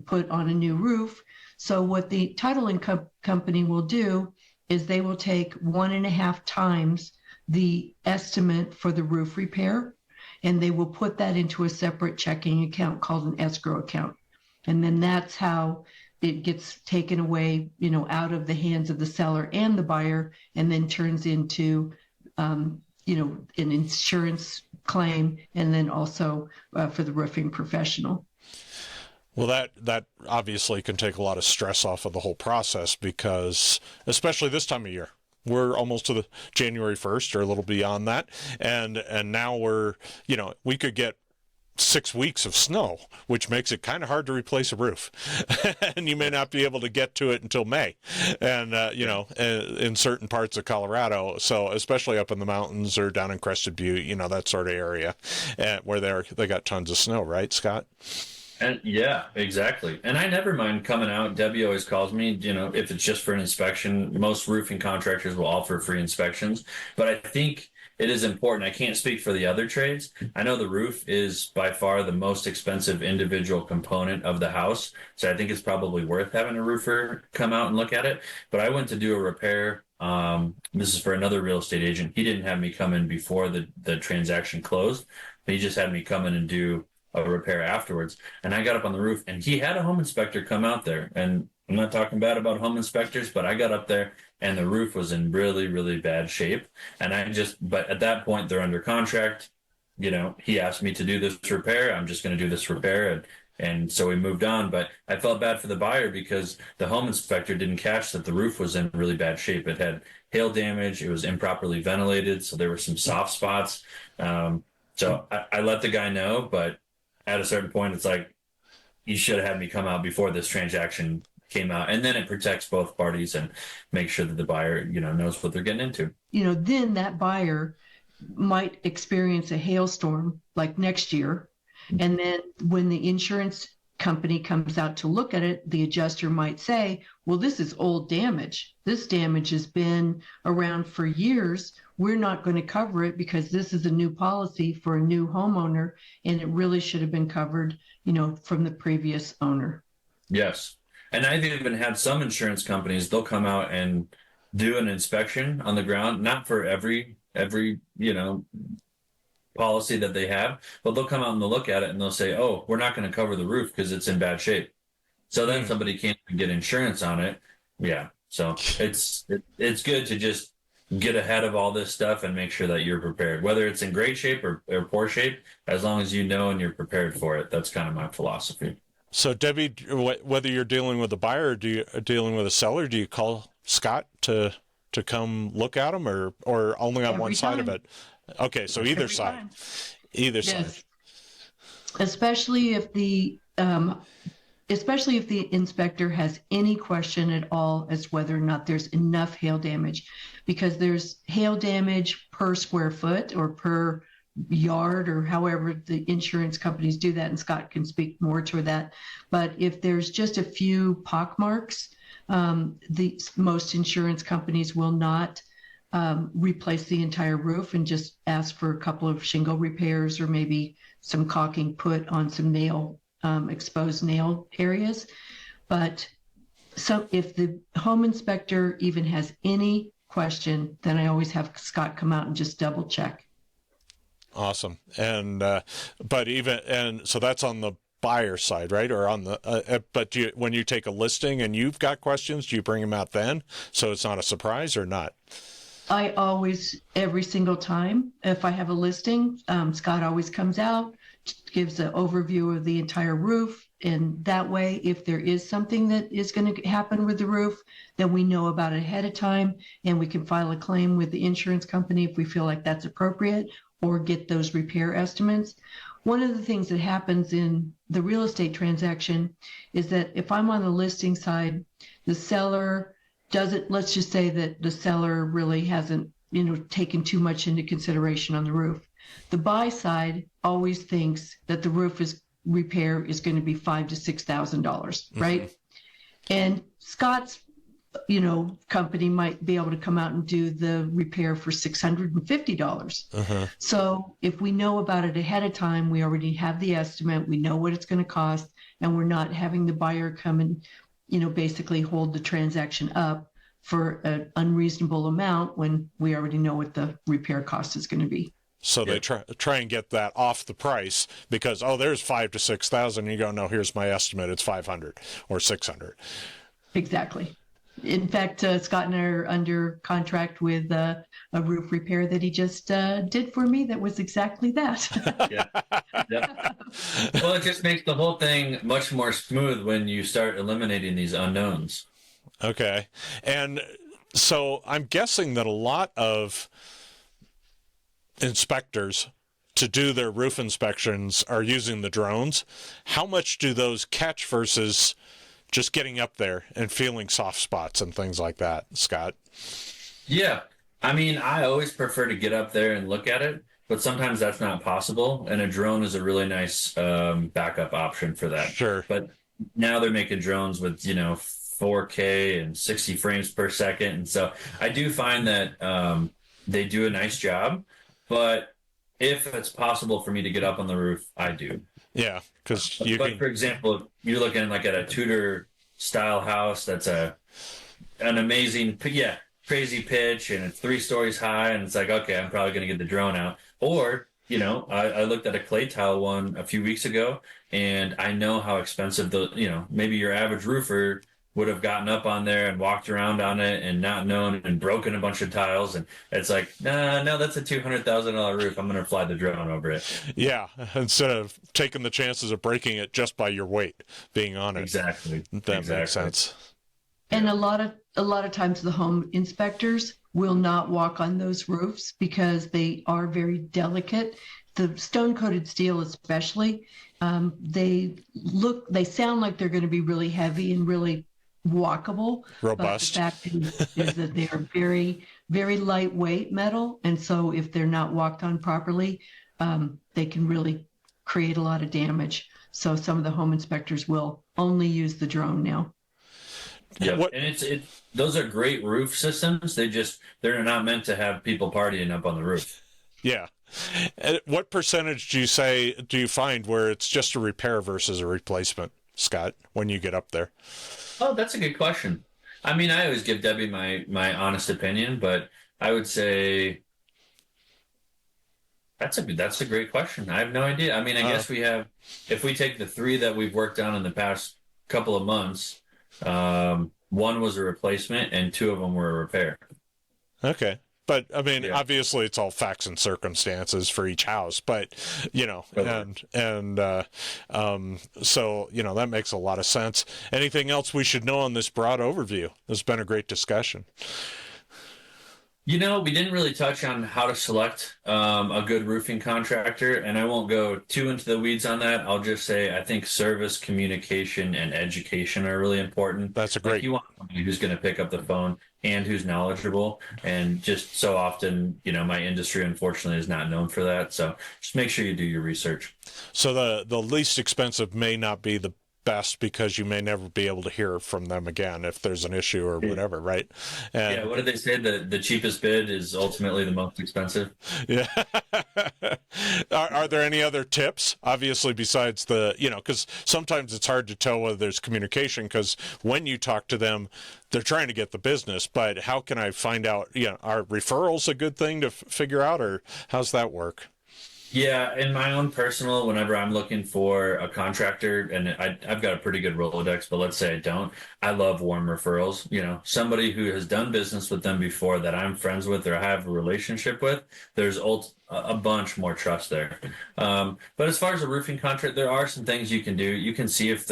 put on a new roof. So what the titling company will do is they will take 1.5 times the estimate for the roof repair, and they will put that into a separate checking account called an escrow account. And then that's how it gets taken away, out of the hands of the seller and the buyer, and then turns into, an insurance claim, and then also for the roofing professional. Well, that obviously can take a lot of stress off of the whole process, because especially this time of year, we're almost to the January 1st or a little beyond that. And now we could get 6 weeks of snow, which makes it kind of hard to replace a roof. And you may not be able to get to it until May, and in certain parts of Colorado. So especially up in the mountains or down in Crested Butte, that sort of area, where they got tons of snow, right, Scott? And yeah, exactly. And I never mind coming out. Debbie always calls me, if it's just for an inspection. Most roofing contractors will offer free inspections, but I think it is important. I can't speak for the other trades. I know the roof is by far the most expensive individual component of the house. So I think it's probably worth having a roofer come out and look at it. But I went to do a repair. This is for another real estate agent. He didn't have me come in before the transaction closed. He just had me come in and do a repair afterwards. And I got up on the roof, and he had a home inspector come out there. And I'm not talking bad about home inspectors, but I got up there and the roof was in really, really bad shape. And but at that point, they're under contract. He asked me to do this repair. I'm just going to do this repair. And so we moved on. But I felt bad for the buyer because the home inspector didn't catch that the roof was in really bad shape. It had hail damage. It was improperly ventilated. So there were some soft spots. So I let the guy know, but at a certain point, it's like, you should have had me come out before this transaction came out. And then it protects both parties and makes sure that the buyer, knows what they're getting into. Then that buyer might experience a hailstorm like next year. And then when the insurance company comes out to look at it, the adjuster might say, well, this is old damage. This damage has been around for years. We're not going to cover it because this is a new policy for a new homeowner, and it really should have been covered, from the previous owner. Yes. And I've even had some insurance companies, they'll come out and do an inspection on the ground, not for every policy that they have, but they'll come out and they'll look at it and they'll say, oh, we're not going to cover the roof because it's in bad shape. So then somebody can't get insurance on it. Yeah. So it's good to just get ahead of all this stuff and make sure that you're prepared, whether it's in great shape or poor shape, as long as you know and you're prepared for it. That's kind of my philosophy. So Debbie, whether you're dealing with a buyer or dealing with a seller, do you call Scott to come look at them, or only on one side of it? Okay, so either side. Either side. Especially if the inspector has any question at all as whether or not there's enough hail damage, because there's hail damage per square foot or per yard, or however the insurance companies do that, and Scott can speak more to that. But if there's just a few pockmarks, most insurance companies will not replace the entire roof and just ask for a couple of shingle repairs or maybe some caulking put on some exposed nail areas. But if the home inspector even has any question, then I always have Scott come out and just double check. Awesome. And so that's on the buyer side, right? Or on the when you take a listing and you've got questions, do you bring them out then so it's not a surprise, or not? I always, every single time, if I have a listing, Scott always comes out, gives an overview of the entire roof. And that way, if there is something that is going to happen with the roof, then we know about it ahead of time, and we can file a claim with the insurance company if we feel like that's appropriate, or get those repair estimates. One of the things that happens in the real estate transaction is that if I'm on the listing side, the seller doesn't, let's just say that the seller really hasn't, taken too much into consideration on the roof. The buy side always thinks that the roof repair is going to be $5,000 to $6,000, right? Mm-hmm. And Scott's company might be able to come out and do the repair for $650. Uh-huh. So if we know about it ahead of time, we already have the estimate, we know what it's going to cost, and we're not having the buyer come and, basically hold the transaction up for an unreasonable amount when we already know what the repair cost is going to be. So they try and get that off the price because, oh, there's 5,000 to 6,000. You go, no, here's my estimate. It's 500 or 600. Exactly. In fact, Scott and I are under contract with a roof repair that he just did for me that was exactly that. Yeah. Yep. Well, it just makes the whole thing much more smooth when you start eliminating these unknowns. Okay. And so I'm guessing that a lot of inspectors to do their roof inspections are using the drones. How much do those catch versus just getting up there and feeling soft spots and things like that, Scott? Yeah. I mean, I always prefer to get up there and look at it, but sometimes that's not possible. And a drone is a really nice backup option for that. Sure. But now they're making drones with, 4K and 60 frames per second. And so I do find that they do a nice job, but if it's possible for me to get up on the roof, I do. Yeah, because you But can. for example, if you're looking like at a Tudor style house that's an amazing, crazy pitch, and it's 3 stories high, and it's like, okay, I'm probably going to get the drone out. Or, I looked at a clay tile one a few weeks ago, and I know how expensive maybe your average roofer would have gotten up on there and walked around on it and not known and broken a bunch of tiles. And it's like, no, that's a $200,000 roof. I'm going to fly the drone over it. Yeah, instead of taking the chances of breaking it just by your weight being on it. Exactly. That makes sense. And a lot of times the home inspectors will not walk on those roofs because they are very delicate. The stone coated steel especially, they sound like they're going to be really heavy and really walkable. Robust. But the fact is that they are very, very lightweight metal. And so if they're not walked on properly, they can really create a lot of damage. So some of the home inspectors will only use the drone now. Yeah, and those are great roof systems. They're not meant to have people partying up on the roof. Yeah. And what percentage do you find where it's just a repair versus a replacement, Scott, when you get up there? Oh, that's a good question. I mean, I always give Debbie my honest opinion, but I would say that's a great question. I have no idea. I mean, I guess if we take the 3 that we've worked on in the past couple of months, 1 was a replacement and 2 of them were a repair. Okay. But I mean, obviously, it's all facts and circumstances for each house. But so that makes a lot of sense. Anything else we should know on this broad overview? This has been a great discussion. We didn't really touch on how to select a good roofing contractor, and I won't go too into the weeds on that. I'll just say I think service, communication, and education are really important. That's a great. You want somebody who's going to pick up the phone and who's knowledgeable, and just so often, my industry unfortunately is not known for that. So just make sure you do your research. So the least expensive may not be the best because you may never be able to hear from them again if there's an issue or whatever, right? And, what did they say? The cheapest bid is ultimately the most expensive. Yeah. Are there any other tips, obviously, besides because sometimes it's hard to tell whether there's communication because when you talk to them, they're trying to get the business, but how can I find out, are referrals a good thing to figure out, or how's that work? Yeah, in my own personal, whenever I'm looking for a contractor, and I've got a pretty good Rolodex, but let's say I don't, I love warm referrals. Somebody who has done business with them before that I'm friends with or I have a relationship with, there's a bunch more trust there. But as far as a roofing contract, there are some things you can do. You can see if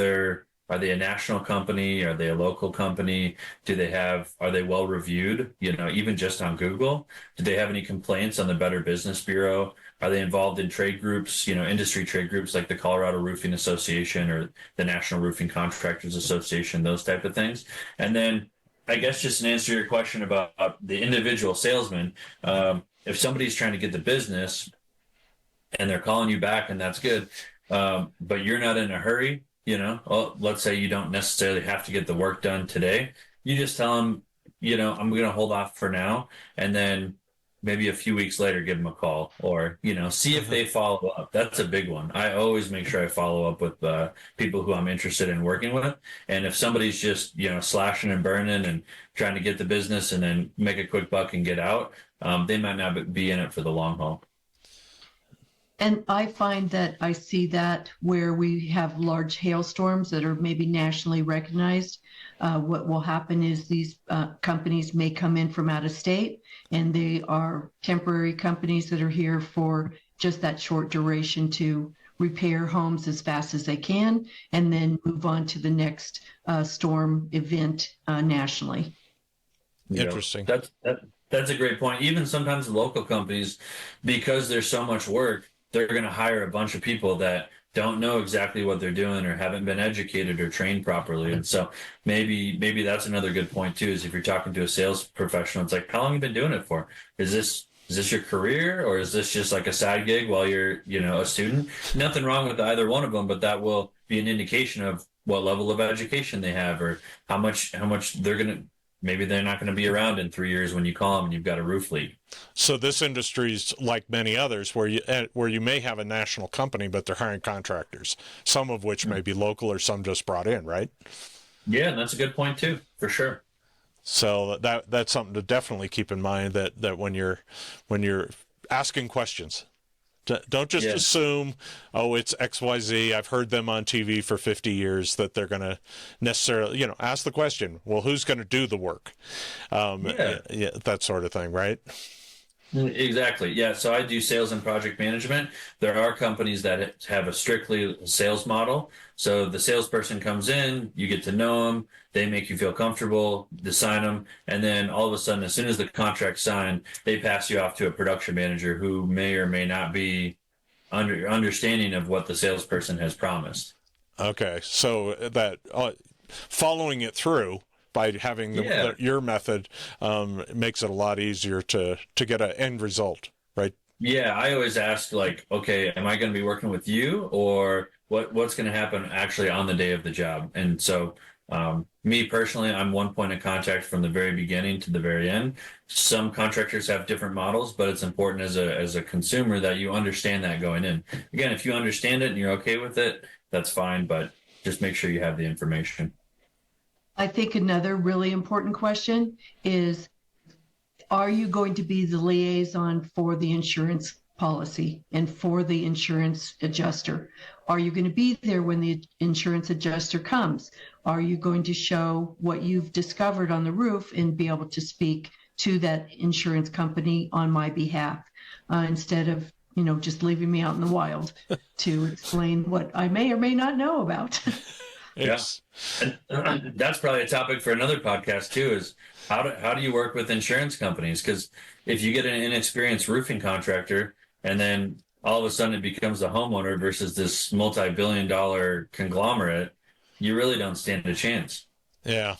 are they a national company? Are they a local company? Are they well reviewed? Even just on Google, do they have any complaints on the Better Business Bureau? Are they involved in trade groups, industry trade groups like the Colorado Roofing Association or the National Roofing Contractors Association, those type of things? And then I guess just to answer your question about the individual salesman, if somebody's trying to get the business and they're calling you back and that's good, but you're not in a hurry, let's say you don't necessarily have to get the work done today. You just tell them, I'm going to hold off for now. And then maybe a few weeks later, give them a call or, see if they follow up. That's a big one. I always make sure I follow up with people who I'm interested in working with. And if somebody's just, slashing and burning and trying to get the business and then make a quick buck and get out, they might not be in it for the long haul. And I find that I see that where we have large hailstorms that are maybe nationally recognized. What will happen is these companies may come in from out of state, and they are temporary companies that are here for just that short duration to repair homes as fast as they can, and then move on to the next storm event nationally. Interesting. That's a great point. Even sometimes the local companies, because there's so much work, they're going to hire a bunch of people that don't know exactly what they're doing or haven't been educated or trained properly. And so maybe that's another good point too, is if you're talking to a sales professional, it's like, how long have you been doing it for? Is this your career, or is this just like a side gig while you're, a student? Nothing wrong with either one of them, but that will be an indication of what level of education they have, or how much maybe they're not going to be around in 3 years when you call them and you've got a roof leak. So this industry is like many others where you may have a national company, but they're hiring contractors, some of which may be local or some just brought in, right? Yeah, that's a good point too, for sure. So that's something to definitely keep in mind, that when you're asking questions, don't just assume, oh, it's XYZ. I've heard them on TV for 50 years, that they're going to necessarily, ask the question, well, who's going to do the work? Yeah, that sort of thing, right? Exactly. Yeah. So I do sales and project management. There are companies that have a strictly sales model. So the salesperson comes in, you get to know them, they make you feel comfortable, design them, and then all of a sudden, as soon as the contract's signed, they pass you off to a production manager who may or may not be understanding of what the salesperson has promised. Okay. So that following it through by having your method makes it a lot easier to get an end result, right? Yeah, I always ask, like, okay, am I going to be working with you, or what's going to happen actually on the day of the job? And so me personally, I'm one point of contact from the very beginning to the very end. Some contractors have different models, but it's important as a consumer that you understand that going in. Again, if you understand it and you're okay with it, that's fine, but just make sure you have the information. I think another really important question is, are you going to be the liaison for the insurance policy and for the insurance adjuster? Are you going to be there when the insurance adjuster comes? Are you going to show what you've discovered on the roof and be able to speak to that insurance company on my behalf, instead of, just leaving me out in the wild to explain what I may or may not know about? Yes. Yeah. And that's probably a topic for another podcast too, is how do you work with insurance companies? Because if you get an inexperienced roofing contractor and then all of a sudden it becomes the homeowner versus this multi-billion-dollar conglomerate, you really don't stand a chance. Yeah.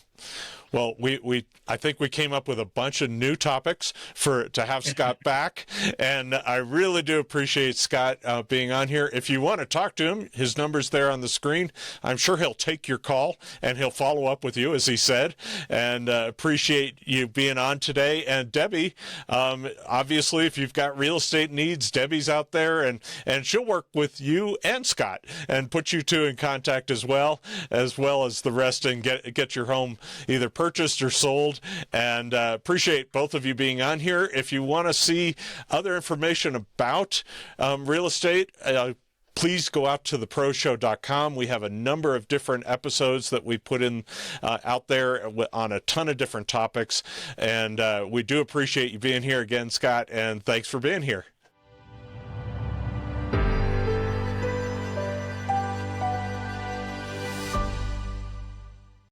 Well, I think we came up with a bunch of new topics to have Scott back, and I really do appreciate Scott being on here. If you want to talk to him, his number's there on the screen. I'm sure he'll take your call and he'll follow up with you, as he said, and appreciate you being on today. And Debbie, obviously, if you've got real estate needs, Debbie's out there, and she'll work with you and Scott and put you two in contact as well as the rest, and get your home either purchased or sold. And appreciate both of you being on here. If you want to see other information about real estate, please go out to theproshow.com. We have a number of different episodes that we put in out there on a ton of different topics. And we do appreciate you being here again, Scott, and thanks for being here.